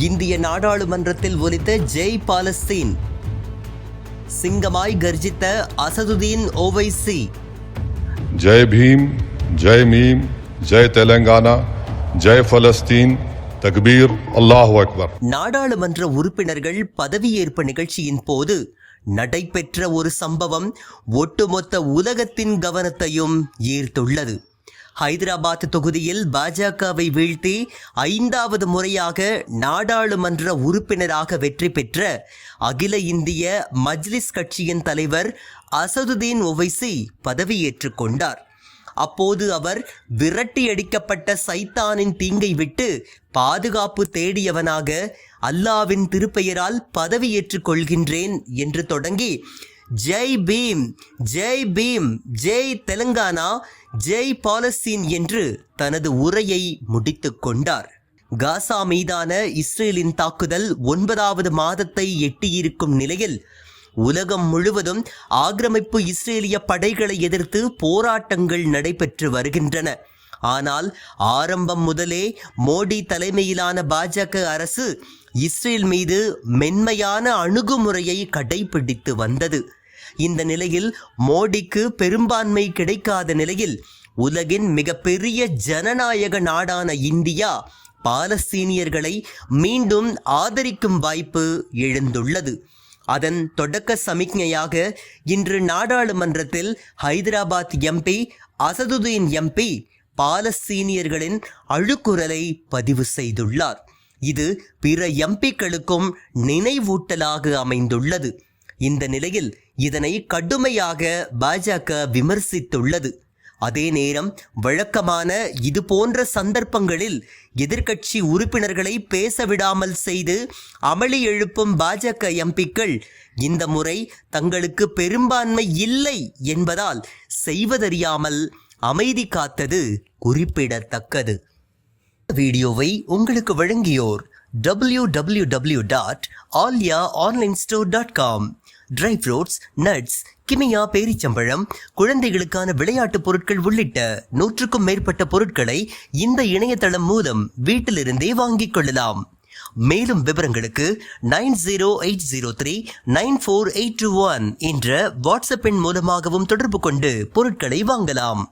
இந்திய நாடாளுமன்றத்தில் ஒலித்த ஜெய் பாலஸ்தீன். சிங்கமாய் கர்ஜித்த அசதுதீன் ஓவைசி. ஜெய் பீம், ஜெய் மீம், ஜெய் தெலங்கானா, ஜெய் பலஸ்தீன், தக்பீர், அல்லாஹு அக்பர். நாடாளுமன்ற உறுப்பினர்கள் பதவியேற்பு நிகழ்ச்சியின் போது நடைபெற்ற ஒரு சம்பவம் ஒட்டுமொத்த உலகத்தின் கவனத்தையும் ஈர்த்துள்ளது. ஹைதராபாத் தொகுதியில் பாஜகவை வீழ்த்தி 5வது முறையாக நாடாளுமன்ற உறுப்பினராக வெற்றி பெற்ற அகில இந்திய மஜ்லிஸ் கட்சியின் தலைவர் அசதுதீன் ஓவைசி பதவியேற்றுக் கொண்டார். அப்போது அவர் விரட்டியடிக்கப்பட்ட சைத்தானின் தீங்கை விட்டு பாதுகாப்பு தேடியவனாக அல்லாவின் திருப்பெயரால் பதவியேற்றுக் கொள்கின்றேன் என்று தொடங்கி ஜெய் பீம், ஜெய் பீம், ஜெய் தெலங்கானா, ஜெய் பாலஸ்தீன் என்று தனது உரையை முடித்துக் கொண்டார். காசா மீதான இஸ்ரேலின் தாக்குதல் 9வது மாதத்தை எட்டியிருக்கும் நிலையில் உலகம் முழுவதும் ஆக்கிரமிப்பு இஸ்ரேலிய படைகளை எதிர்த்து போராட்டங்கள் நடைபெற்று வருகின்றன. ஆனால் ஆரம்பம் முதலே மோடி தலைமையிலான பாஜக அரசு இஸ்ரேல் மீது மென்மையான அணுகுமுறையை கடைபிடித்து வந்தது. இந்த நிலையில் மோடிக்கு பெரும்பான்மை கிடைக்காத நிலையில் உலகின் மிகப்பெரிய ஜனநாயக நாடான இந்தியா பாலஸ்தீனியர்களை மீண்டும் ஆதரிக்கும் வாய்ப்பு எழுந்துள்ளது. அதன் தொடக்க சமிக்ஞையாக இன்று நாடாளுமன்றத்தில் ஹைதராபாத் எம்பி அசதுதீன் எம்பி பாலஸ்தீனியர்களின் அழுக்குரலை பதிவு செய்துள்ளார். இது பிற எம்பிக்களுக்கும் நினைவூட்டலாக அமைந்துள்ளது. இந்த நிலையில் இதனை கடுமையாக பாஜக விமர்சித்துள்ளது. அதே நேரம் வழக்கமான இது போன்ற சந்தர்ப்பங்களில் எதிர்க்கட்சி உறுப்பினர்களை பேசவிடாமல் செய்து அமளி எழுப்பும் பாஜக எம்பிக்கள் இந்த முறை தங்களுக்கு பெரும்பான்மை இல்லை என்பதால் செய்வதறியாமல் அமைதி காத்தது குறிப்பிடத்தக்கது. வீடியோவை உங்களுக்கு வழங்கியோர் www.alyaonlinestore.com. ட்ரை ஃப்ரூட்ஸ், நட்ஸ், கிமியா பேரிச்சம்பழம், குழந்தைகளுக்கான விளையாட்டு பொருட்கள் உள்ளிட்ட 100க்கும் மேற்பட்ட பொருட்களை இந்த இணையதளம் மூலம் வீட்டிலிருந்தே வாங்கிக் கொள்ளலாம். மேலும் விவரங்களுக்கு 9080394821 என்ற வாட்ஸ்அப் எண் மூலமாகவும் தொடர்பு கொண்டு பொருட்களை வாங்கலாம்.